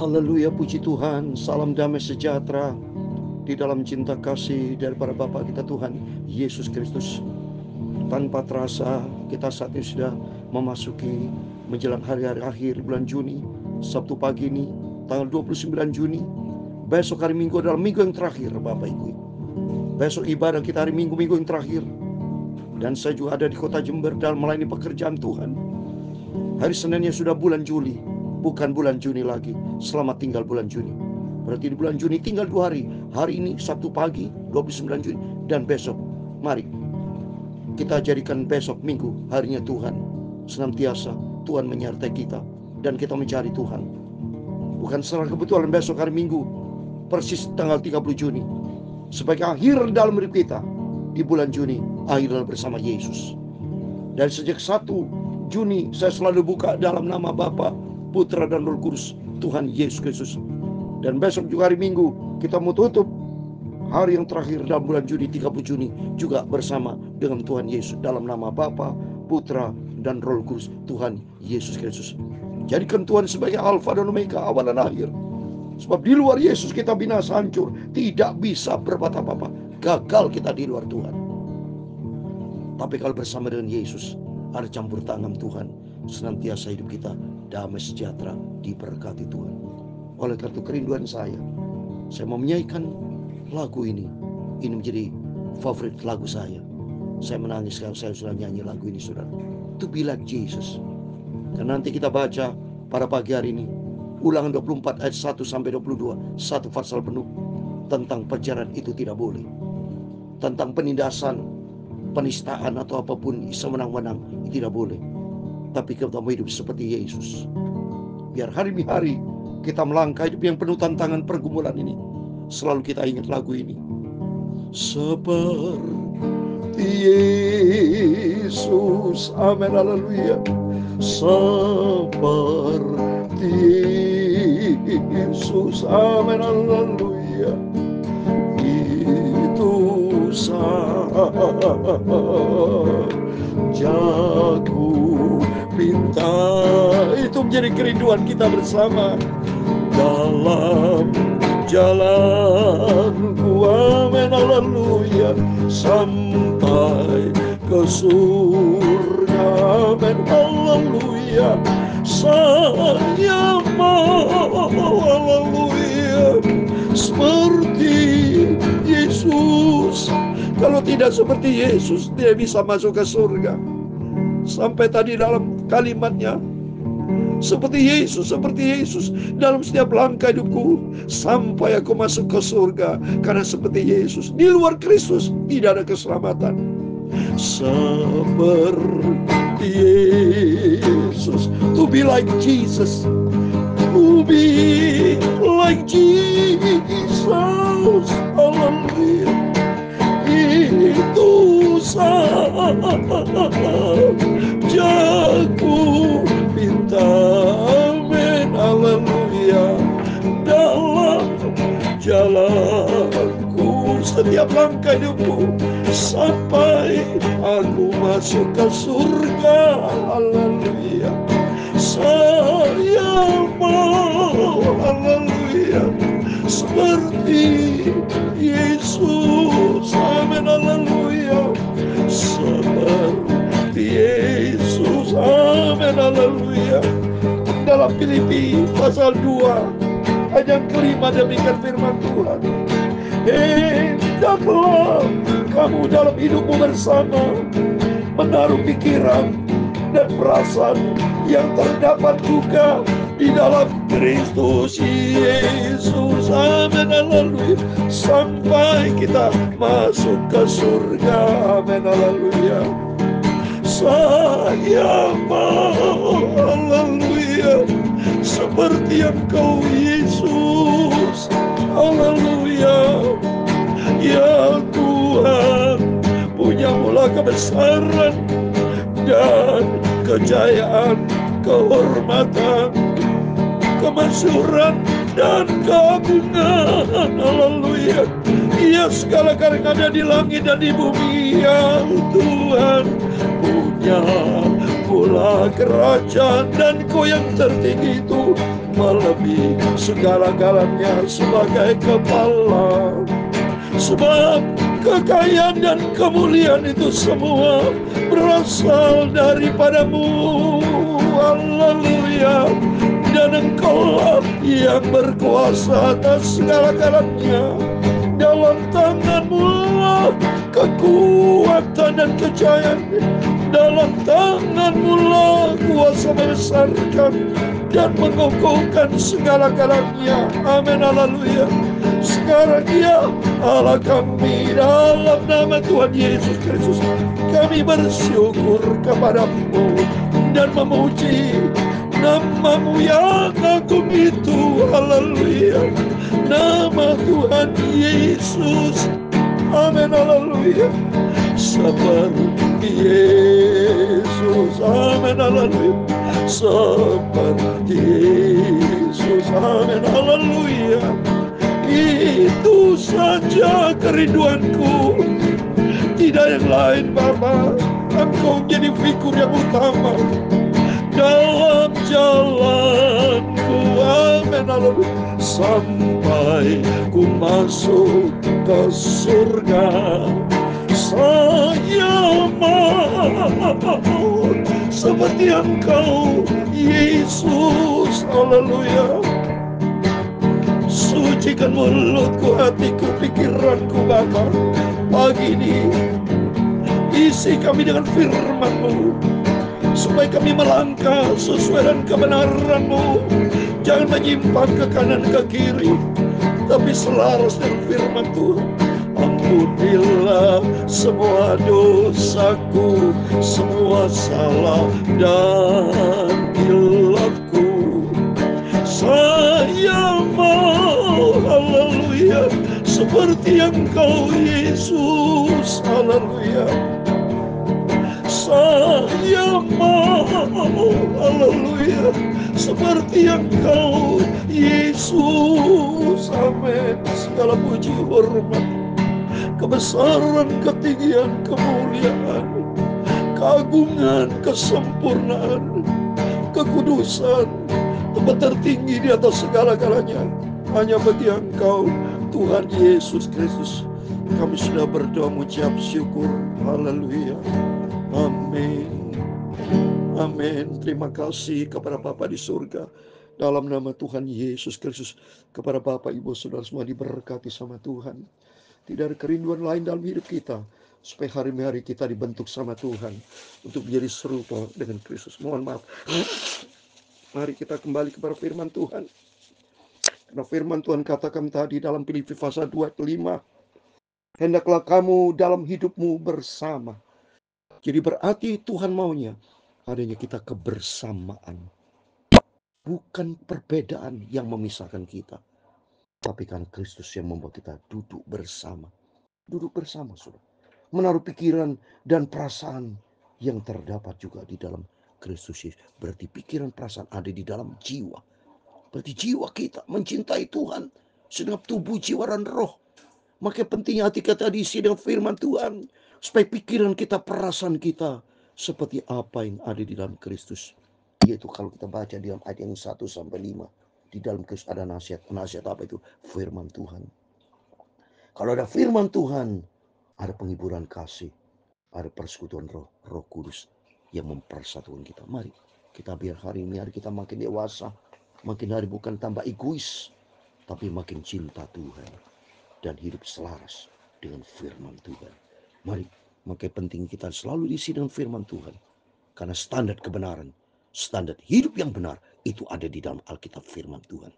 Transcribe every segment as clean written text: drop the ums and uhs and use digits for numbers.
Haleluya, puji Tuhan. Salam damai sejahtera di dalam cinta kasih daripada Bapa kita Tuhan Yesus Kristus. Tanpa terasa kita saat ini sudah memasuki menjelang hari-hari akhir bulan Juni. Sabtu pagi ini tanggal 29 Juni. Besok hari Minggu adalah minggu yang terakhir, Bapak Ibu. Besok ibadah kita hari Minggu yang terakhir. Dan saya juga ada di kota Jember dalam melayani pekerjaan Tuhan. Hari Seninnya sudah bulan Juli, bukan bulan Juni lagi. Selamat tinggal bulan Juni. Berarti di bulan Juni tinggal 2 hari. Hari ini Sabtu pagi 29 Juni dan besok. Mari kita jadikan besok Minggu harinya Tuhan. Senantiasa Tuhan menyertai kita dan kita mencari Tuhan. Bukan secara kebetulan besok hari Minggu persis tanggal 30 Juni sebagai akhir dalam hidup kita di bulan Juni, akhir bersama Yesus. Dan sejak 1 Juni saya selalu buka dalam nama Bapa, Putra dan Roh Kudus, Tuhan Yesus Kristus. Dan besok juga hari Minggu kita mau tutup hari yang terakhir dalam bulan Juni, 30 Juni juga bersama dengan Tuhan Yesus dalam nama Bapa, Putra dan Roh Kudus, Tuhan Yesus Kristus. Jadikan Tuhan sebagai Alfa dan Omega, awal dan akhir. Sebab di luar Yesus kita binasa, hancur, tidak bisa berbuat apa-apa. Gagal kita di luar Tuhan. Tapi kalau bersama dengan Yesus, ada campur tangan Tuhan, senantiasa hidup kita damai sejahtera, diberkati Tuhan. Oleh karena itu kerinduan saya mau menyanyikan lagu ini. Ini menjadi favorit lagu saya. Saya menangis kalau saya sudah nyanyi lagu ini, saudara. To be like Jesus. Dan nanti kita baca pada pagi hari ini Ulangan 24 ayat 1 sampai 22, satu pasal penuh tentang perjalanan itu tidak boleh. Tentang penindasan, penistaan atau apapun semenang-menang tidak boleh. Tapi kita mau hidup seperti Yesus. Biar hari-hari kita melangkah hidup yang penuh tantangan pergumulan ini, selalu kita ingat lagu ini. Seperti Yesus, amin, haleluya. Seperti Yesus, amin, haleluya. Itu jago pinta. Itu menjadi kerinduan kita bersama dalam jalanku, amin, haleluya, sampai ke surga, amin, haleluya. Saya mau, haleluya, seperti Yesus. Kalau tidak seperti Yesus, dia bisa masuk ke surga. Sampai tadi dalam kalimatnya, seperti Yesus dalam setiap langkah hidupku, sampai aku masuk ke surga. Karena seperti Yesus, di luar Kristus tidak ada keselamatan. Seperti Yesus, to be like Jesus, to be like Jesus, haleluya. Itu jago pinta, amin, haleluya. Dalam jalanku, setiap langkah hidupku, sampai aku masuk ke surga, haleluya. Saya mau, haleluya, seperti Yesus, amin, haleluya. Seperti Yesus, amin, haleluya. Dalam Filipi pasal 2 ayat yang kelima demikian firman Tuhan. Hendaklah kamu dalam hidupmu bersama menaruh pikiran dan perasaan yang terdapat juga di dalam Kristus Yesus, amin, haleluya. Sampai kita masuk ke surga, amin, haleluya. Saya mau, haleluya, seperti Engkau Yesus, haleluya. Ya Tuhan, punya mula kebesaran dan kejayaan, kehormatan, kemasyhuran dan keagungan, haleluya. Ya segala yang ada di langit dan di bumi, ya Tuhan, punya Pula kerajaan dan Kau yang tertinggi itu melebihi segala-galanya sebagai kepala. Sebab kekayaan dan kemuliaan itu semua berasal daripadamu. Haleluya. Dan Engkaulah yang berkuasa atas segala-galanya. Dalam tangan-Mu lah kekuatan dan kejayaan. Dalam tangan-Mu lah kuasa membesarkan dan mengukuhkan segala-galanya. Amin. Haleluya. Sekarang ya Allah kami, dalam nama Tuhan Yesus Kristus, kami bersyukur kepadamu dan memuji nama-Mu yang agung itu. Haleluya. Nama Tuhan Yesus. Amin. Haleluya. Seperti Yesus. Amin. Haleluya. Seperti Yesus. Amin. Haleluya. Itu saja kerinduanku, tidak yang lain Bapa. Engkau jadi figur yang utama dalam jalanku. Amin. Haleluya. Sampai ku masuk ke surga, saya mau seperti Engkau Yesus. Haleluya. Sucikan mulutku, hatiku, pikiranku Bapa. Pagi ini isi kami dengan firman-Mu, supaya kami melangkah sesuai dengan kebenaran-Mu. Jangan menyimpang ke kanan ke kiri, tapi selaras dengan firman Tuhan. Ampunilah semua dosaku, semua salah dan hilafku. Saya mau, haleluya, seperti Engkau Yesus. Haleluya. Saya mau, haleluya, seperti Engkau Yesus. Amin. Segala puji, hormat, kebesaran, ketinggian, kemuliaan, keagungan, kesempurnaan, kekudusan, tempat tertinggi di atas segala-galanya hanya bagi Engkau Tuhan Yesus Kristus. Kami sudah berdoa mengucap syukur. Haleluya. Amin. Amin. Terima kasih kepada Bapa di surga, dalam nama Tuhan Yesus Kristus. Kepada Bapak, Ibu, Saudara semua diberkati sama Tuhan. Tidak ada kerinduan lain dalam hidup kita, supaya hari-hari kita dibentuk sama Tuhan untuk menjadi serupa dengan Kristus. Mohon maaf. Mari kita kembali kepada firman Tuhan. Karena firman Tuhan katakan tadi dalam Filipi pasal 2 ayat 5, hendaklah kamu dalam hidupmu bersama. Jadi berarti Tuhan maunya adanya kita kebersamaan. Bukan perbedaan yang memisahkan kita, tapi kan Kristus yang membuat kita duduk bersama. Duduk bersama, saudara. Menaruh pikiran dan perasaan yang terdapat juga di dalam Kristus Yesus. Berarti pikiran perasaan ada di dalam jiwa. Berarti jiwa kita mencintai Tuhan segenap tubuh, jiwa, dan roh. Maka pentingnya hati kita diisi dengan firman Tuhan, supaya pikiran kita, perasaan kita seperti apa yang ada di dalam Kristus. Yaitu kalau kita baca di dalam ayat yang 1 sampai 5, di dalam Kristus ada nasihat. Nasihat apa itu? Firman Tuhan. Kalau ada firman Tuhan, ada penghiburan kasih, ada persekutuan Roh Kudus yang mempersatukan kita. Mari kita biar hari ini hari kita makin dewasa, makin hari bukan tambah egois, tapi makin cinta Tuhan dan hidup selaras dengan firman Tuhan. Mari, makanya penting kita selalu diisi dengan firman Tuhan. Karena standar kebenaran, standar hidup yang benar itu ada di dalam Alkitab firman Tuhan.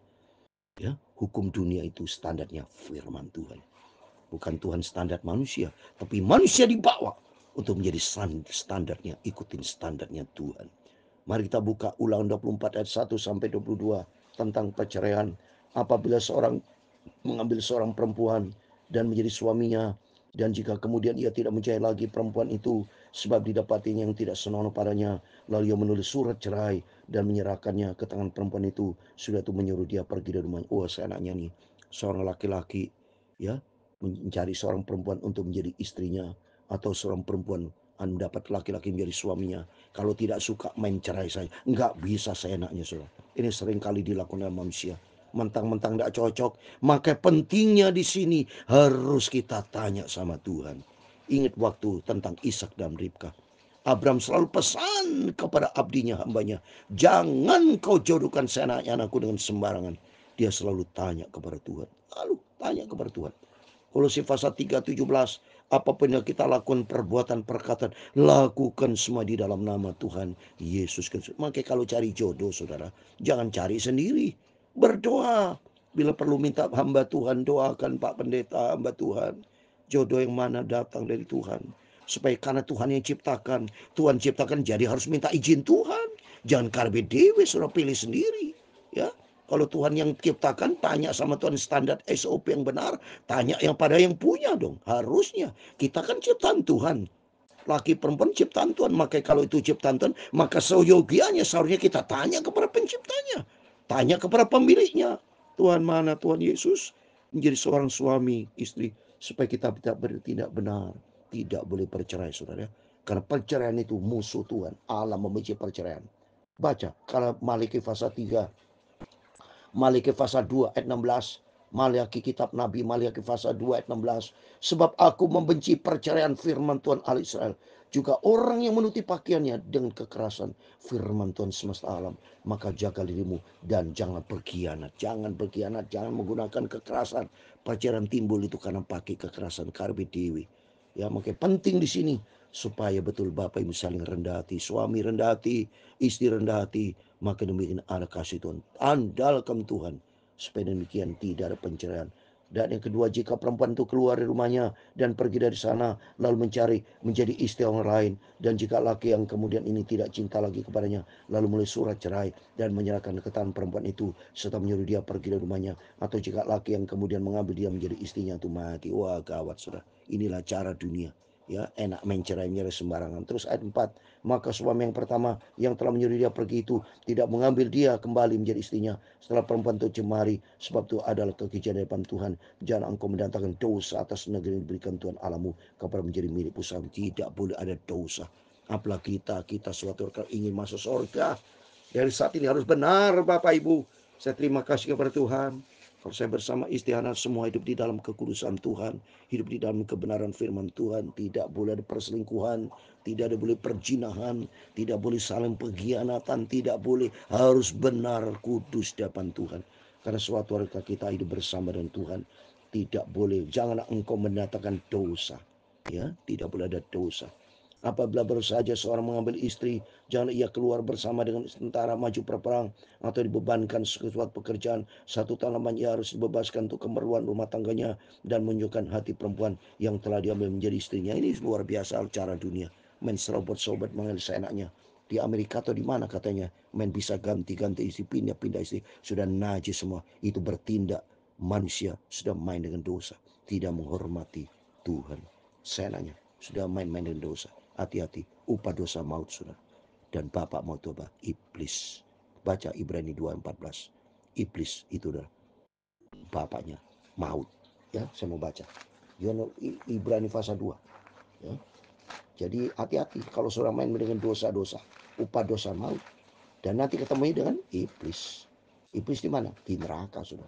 Ya, hukum dunia itu standarnya firman Tuhan. Bukan Tuhan standar manusia, tapi manusia dibawa untuk menjadi standarnya, ikutin standarnya Tuhan. Mari kita buka Ulangan 24 ayat 1 sampai 22 tentang perceraian. Apabila seorang mengambil seorang perempuan dan menjadi suaminya, dan jika kemudian ia tidak mencari lagi perempuan itu sebab didapatinya yang tidak senonoh padanya, lalu ia menulis surat cerai dan menyerahkannya ke tangan perempuan itu, sudah itu menyuruh dia pergi dari rumahnya. Oh, seenaknya nih seorang laki-laki ya mencari seorang perempuan untuk menjadi istrinya, atau seorang perempuan Anda dapat laki-laki menjadi suaminya. Kalau tidak suka main cerai saya. Nggak bisa seenaknya, saudara. Ini sering kali dilakukan oleh manusia. Mentang-mentang tidak cocok. Maka pentingnya di sini harus kita tanya sama Tuhan. Ingat waktu tentang Ishak dan Ribka. Abraham selalu pesan kepada abdinya, hambanya, jangan kau jodohkan seenaknya anakku dengan sembarangan. Dia selalu tanya kepada Tuhan. Lalu tanya kepada Tuhan. Kolose pasal 3:17, apapun yang kita lakukan, perbuatan, perkataan, lakukan semua di dalam nama Tuhan Yesus Kristus. Makanya kalau cari jodoh, saudara, jangan cari sendiri. Berdoa. Bila perlu minta hamba Tuhan, doakan Pak Pendeta, hamba Tuhan. Jodoh yang mana datang dari Tuhan. Supaya karena Tuhan yang ciptakan. Tuhan ciptakan, jadi harus minta izin Tuhan. Jangan karbe dewe, suruh pilih sendiri. Ya, kalau Tuhan yang ciptakan, tanya sama Tuhan standar SOP yang benar. Tanya yang pada yang punya dong. Harusnya. Kita kan ciptaan Tuhan. Laki perempuan ciptaan Tuhan. Maka kalau itu ciptaan Tuhan, maka seyogianya seharusnya kita tanya kepada penciptanya. Tanya kepada pemiliknya. Tuhan mana Tuhan Yesus? Menjadi seorang suami, istri. Supaya kita tidak bertindak benar. Tidak boleh bercerai, saudara. Karena perceraian itu musuh Tuhan. Allah membenci perceraian. Baca kalau Maliki pasal 3. Maliki pasal 2 ayat 16. Malaki kitab Nabi Malaki pasal 2 ayat 16. Sebab aku membenci perceraian, firman Tuhan Allah Israel. Juga orang yang menutupi pakaiannya dengan kekerasan, firman Tuhan semesta alam. Maka jaga dirimu dan jangan berkhianat. Jangan berkhianat, jangan menggunakan kekerasan. Perceraian timbul itu karena pakai kekerasan, karbe dewi. Ya, makanya penting di sini supaya betul Bapak Ibu saling rendah hati, suami rendah hati, istri rendah hati, maka demikian ada kasih Tuhan. Andalkan Tuhan supaya demikian tidak ada perceraian. Dan yang kedua, jika perempuan itu keluar dari rumahnya dan pergi dari sana lalu mencari menjadi istri orang lain, dan jika laki yang kemudian ini tidak cinta lagi kepadanya lalu menulis surat cerai dan menyerahkan ke tangan perempuan itu serta menyuruh dia pergi dari rumahnya, atau jika laki yang kemudian mengambil dia menjadi istrinya itu mati. Wah, gawat, saudara. Inilah cara dunia. Ya, enak main cerai-nyerai sembarangan. Terus ayat 4, maka suami yang pertama yang telah menyuruh dia pergi itu tidak mengambil dia kembali menjadi istrinya setelah perempuan itu cemari, sebab itu adalah kekejian dari Tuhan. Jangan engkau mendatangkan dosa atas negeri yang diberikan Tuhan Alamu kepada menjadi milik pusat. Tidak boleh ada dosa. Apalagi kita suatu orang ingin masuk surga. Dari saat ini harus benar, Bapak Ibu. Saya terima kasih kepada Tuhan. Kalau saya bersama istri anak semua hidup di dalam kekudusan Tuhan, hidup di dalam kebenaran firman Tuhan, tidak boleh ada perselingkuhan, tidak ada boleh perjinahan, tidak boleh saling pengkhianatan, tidak boleh, harus benar kudus di hadapan Tuhan. Karena suatu hari kita hidup bersama dengan Tuhan, tidak boleh, janganlah engkau mendatangkan dosa. Ya, tidak boleh ada dosa. Apabila baru saja seorang mengambil istri, jangan ia keluar bersama dengan tentara maju berperang atau dibebankan sesuatu pekerjaan. 1 tahun lamanya ia harus dibebaskan untuk keperluan rumah tangganya dan menunjukkan hati perempuan yang telah diambil menjadi istrinya. Ini luar biasa cara dunia. Main serobot-sobot mengambil seenaknya. Di Amerika atau di mana katanya main bisa ganti-ganti istri, pindah-pindah istri. Sudah najis semua. Itu bertindak manusia sudah main dengan dosa. Tidak menghormati Tuhan. Seenaknya sudah main-main dengan dosa. Hati-hati, upah dosa maut, saudara. Dan bapak mau toba, iblis. Baca Ibrani 2:14. Iblis itu adalah bapaknya maut. Ya, saya mau baca. Ibrani pasal 2. Ya. Jadi hati-hati kalau saudara main dengan dosa-dosa, upah dosa maut. Dan nanti ketemu dengan iblis. Iblis di mana? Di neraka, saudara.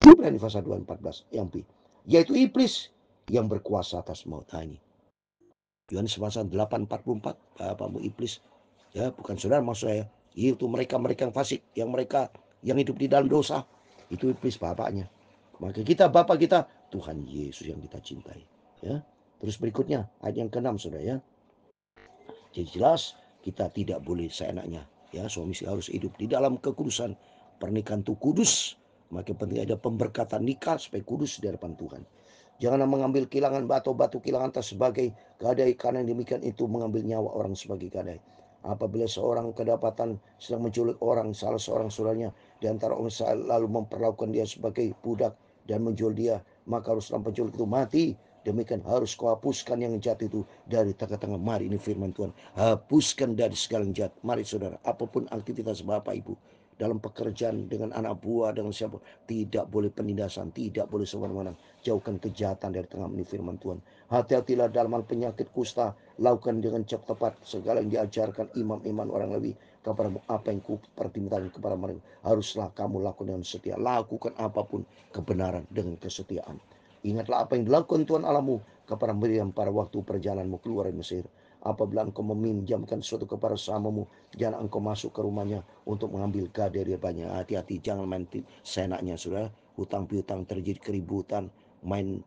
Ibrani pasal 2:14 yang B. Yaitu iblis yang berkuasa atas maut. Nah, ini Yohanes pasal 8:44, bapakmu iblis. Ya, bukan saudara maksud saya. Itu mereka-mereka yang fasik, mereka yang hidup di dalam dosa. Itu iblis bapaknya. Maka kita bapak kita Tuhan Yesus yang kita cintai. Ya. Terus berikutnya ayat yang ke-6, saudara ya. Jadi jelas kita tidak boleh seenaknya. Ya, suami istri harus hidup di dalam kekudusan. Pernikahan itu kudus. Maka penting ada pemberkatan nikah supaya kudus di hadapan Tuhan. Janganlah mengambil kilangan batu-batu kilangan tas sebagai gadai, karena demikian itu mengambil nyawa orang sebagai gadai. Apabila seorang kedapatan sedang menculik orang, salah seorang saudaranya di antara orang lalu memperlakukan dia sebagai budak dan menjual dia, maka harus dalam penculik itu mati. Demikian harus kau hapuskan yang jahat itu dari tengah-tengah. Mari, ini firman Tuhan. Hapuskan dari segala yang jahat. Mari saudara, apapun aktivitas Bapak Ibu dalam pekerjaan, dengan anak buah, dengan siapa. Tidak boleh penindasan, tidak boleh semena-mena. Jauhkan kejahatan dari tengah ini firman Tuhan. Hati-hatilah dalam hal penyakit kusta, lakukan dengan tepat segala yang diajarkan imam-imam orang Lewi kepadamu. Apa yang ku perintahkan kepada mereka, haruslah kamu lakukan dengan setia. Lakukan apapun kebenaran dengan kesetiaan. Ingatlah apa yang dilakukan Tuhan Allahmu kepada Miriam pada waktu perjalananmu keluar dari Mesir. Apabila engkau meminjamkan sesuatu kepada samamu, jangan engkau masuk ke rumahnya untuk mengambil gadai banyak. Hati-hati, jangan main seenaknya, saudara. Hutang piutang terjadi keributan, main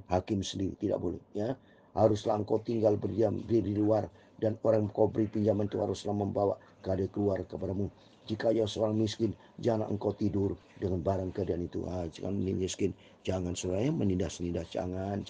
hakim sendiri, tidak boleh. Ya, haruslah engkau tinggal berdiam di luar, dan orang yang kau beri pinjaman itu haruslah membawa gadai keluar kepadamu. Jika ia seorang miskin, jangan engkau tidur dengan barang keadaan itu. Jangan miskin, jangan saudara menindas-nindas, jangan.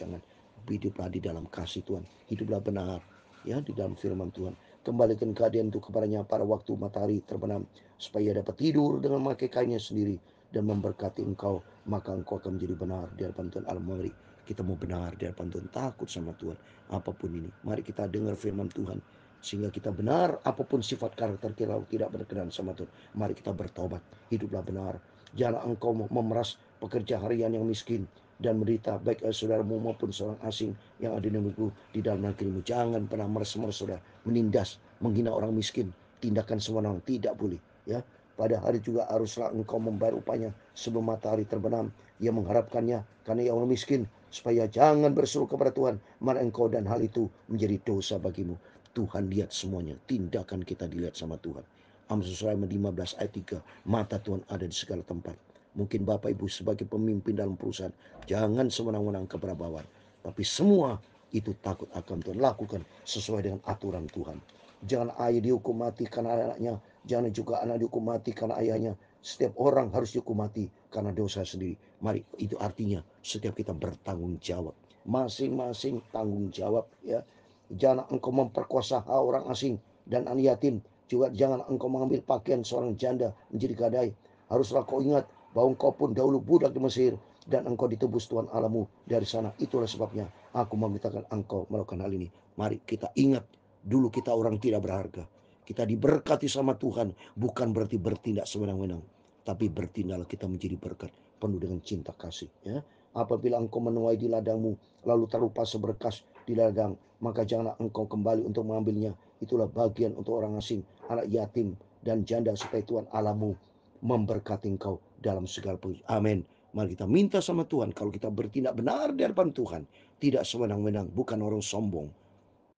Hiduplah di dalam kasih Tuhan, hiduplah benar, ya, di dalam firman Tuhan. Kembalikan keadaan itu kepadanya pada waktu matahari terbenam, supaya dapat tidur dengan memakai kainnya sendiri dan memberkati engkau, maka engkau akan menjadi benar di hadapan Tuhan. Mari kita mau benar di hadapan Tuhan, takut sama Tuhan apapun ini. Mari kita dengar firman Tuhan sehingga kita benar. Apapun sifat karakter kita tidak berkenan sama Tuhan, mari kita bertobat, hiduplah benar. Jangan engkau memeras pekerja harian yang miskin dan menderita, baik saudaramu maupun seorang asing yang ada di negerimu, di dalam negerimu. Jangan pernah meres-meres, saudara, menindas, menghina orang miskin. Tindakan sembarangan tidak boleh, ya. Pada hari juga haruslah engkau membayar upahnya sebelum matahari terbenam. Ia mengharapkannya karena ia orang miskin, supaya jangan berseru kepada Tuhan, mana engkau dan hal itu menjadi dosa bagimu. Tuhan lihat semuanya, tindakan kita dilihat sama Tuhan. Amsal 15 ayat 3, mata Tuhan ada di segala tempat. Mungkin Bapak Ibu sebagai pemimpin dalam perusahaan, jangan sewenang-wenang kepada bawahan, tapi semua itu takut akan Tuhan. Lakukan sesuai dengan aturan Tuhan. Jangan ayah dihukum mati karena anaknya, jangan juga anak dihukum mati karena ayahnya. Setiap orang harus dihukum mati karena dosa sendiri. Mari, itu artinya setiap kita bertanggung jawab. Masing-masing tanggung jawab, ya. Jangan engkau memperkosa orang asing dan anak yatim. Juga jangan engkau mengambil pakaian seorang janda menjadi gadai. Haruslah kau ingat bahwa engkau pun dahulu budak di Mesir, dan engkau ditebus Tuhan Allahmu dari sana. Itulah sebabnya aku memerintahkan engkau melakukan hal ini. Mari kita ingat, dulu kita orang tidak berharga. Kita diberkati sama Tuhan, bukan berarti bertindak sewenang-wenang, tapi bertindaklah kita menjadi berkat, penuh dengan cinta kasih, ya. Apabila engkau menuai di ladangmu, lalu terlupa seberkas di ladang, maka janganlah engkau kembali untuk mengambilnya. Itulah bagian untuk orang asing, anak yatim, dan janda, supaya Tuhan Allahmu memberkati engkau dalam segala puji. Amin. Mari kita minta sama Tuhan, kalau kita bertindak benar di hadapan Tuhan, tidak sewenang-wenang, bukan orang sombong,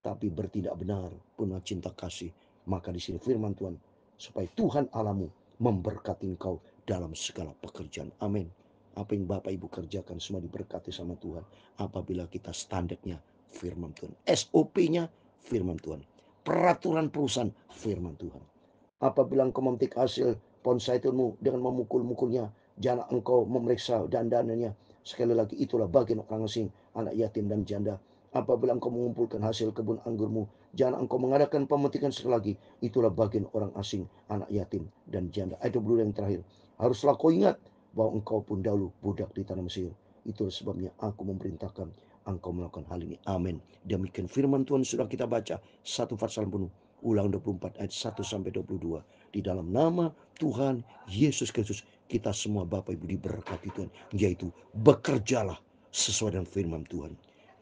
tapi bertindak benar, penuh cinta kasih. Maka di sini firman Tuhan, supaya Tuhan Allahmu memberkati engkau dalam segala pekerjaan. Amin. Apa yang Bapak Ibu kerjakan semua diberkati sama Tuhan, apabila kita standarnya firman Tuhan, SOP-nya firman Tuhan, peraturan perusahaan firman Tuhan. Apabila engkau memetik hasil pohon zaitunmu dengan memukul-mukulnya, jangan engkau memeriksa dandanannya. Sekali lagi, itulah bagian orang asing, anak yatim dan janda. Apabila engkau mengumpulkan hasil kebun anggurmu, jangan engkau mengadakan pemetikan sekali lagi. Itulah bagian orang asing, anak yatim dan janda. Ayat 22 yang terakhir, haruslah kau ingat bahwa engkau pun dahulu budak di tanah Mesir. Itulah sebabnya aku memerintahkan engkau melakukan hal ini. Amin. Demikian firman Tuhan sudah kita baca satu pasal penuh. Ulang 24 ayat 1 sampai 22. Di dalam nama Tuhan Yesus Kristus, kita semua Bapak Ibu diberkati Tuhan, yaitu bekerjalah sesuai dengan firman Tuhan.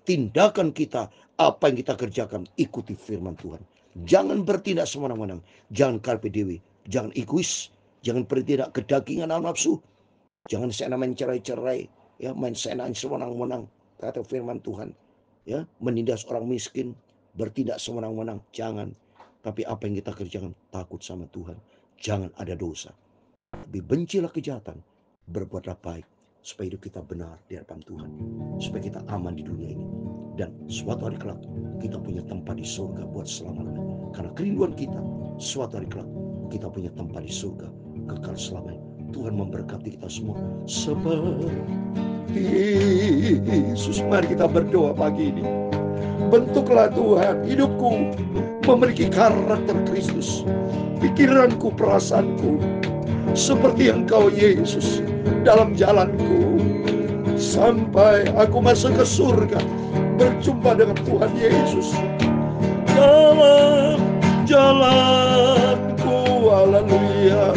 Tindakan kita, apa yang kita kerjakan, ikuti firman Tuhan. Jangan bertindak semena-mena, jangan carpe diem, jangan egois, jangan bertindak kedagingan dan nafsu, jangan seenak main cerai-cerai, ya, main seenak sewenang-wenang, kata firman Tuhan, ya, menindas orang miskin, bertindak sewenang-wenang, jangan. Tapi apa yang kita kerjakan, takut sama Tuhan, jangan ada dosa. Tapi bencilah kejahatan, berbuatlah baik, supaya hidup kita benar di hadapan Tuhan, supaya kita aman di dunia ini, dan suatu hari kelak kita punya tempat di surga buat selamanya. Karena kerinduan kita, suatu hari kelak kita punya tempat di surga kekal selamanya. Tuhan memberkati kita semua seperti Yesus. Mari kita berdoa pagi ini. Bentuklah Tuhan hidupku memiliki karakter Kristus, pikiranku, perasaanku seperti Engkau Yesus dalam jalanku, sampai aku masuk ke surga berjumpa dengan Tuhan Yesus. Dalam jalanku, haleluya,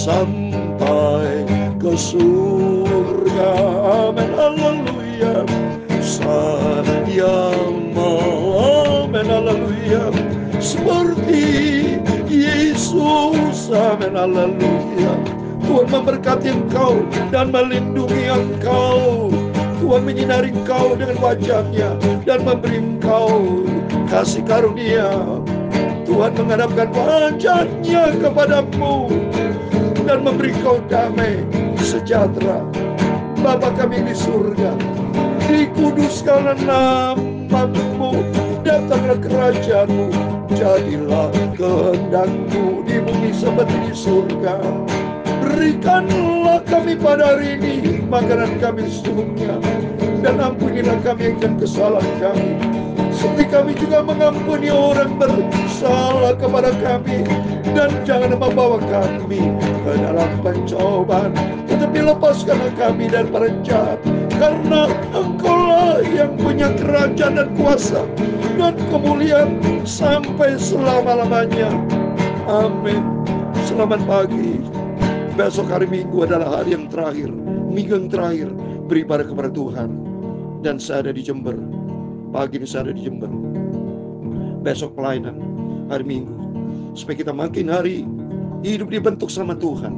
sampai ke surga. Amin, haleluya. Saya mau, amin, haleluya, seperti Yesus. Amin, haleluya. Tuhan memberkati engkau dan melindungi engkau. Tuhan menyinari engkau dengan wajah-Nya dan memberi engkau kasih karunia. Tuhan menghadapkan wajah-Nya kepadamu dan memberi engkau damai sejahtera. Bapa kami di surga, dikuduskanlah nama-Mu, datanglah kerajaan-Mu, jadilah kehendak-Mu di bumi seperti di surga. Berikanlah kami pada hari ini makanan kami sesungguhnya, dan ampunilah kami akan kesalahan kami, seperti kami juga mengampuni orang bersalah kepada kami. Dan jangan membawa kami ke dalam pencobaan, tetapi lepaskanlah kami daripada jahat. Karena Engkau-Lah yang punya kerajaan dan kuasa dan kemuliaan sampai selama-lamanya. Amin. Selamat pagi. Besok hari Minggu adalah hari yang terakhir, minggu yang terakhir beribadah kepada Tuhan. Dan saya ada di Jember. Pagi ini saya ada di Jember. Besok pelayanan hari Minggu, supaya kita makin hari hidup dibentuk sama Tuhan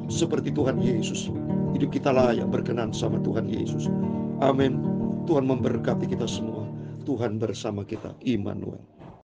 seperti Tuhan Yesus. Hidup kita layak berkenan sama Tuhan Yesus. Amin. Tuhan memberkati kita semua. Tuhan bersama kita. Immanuel.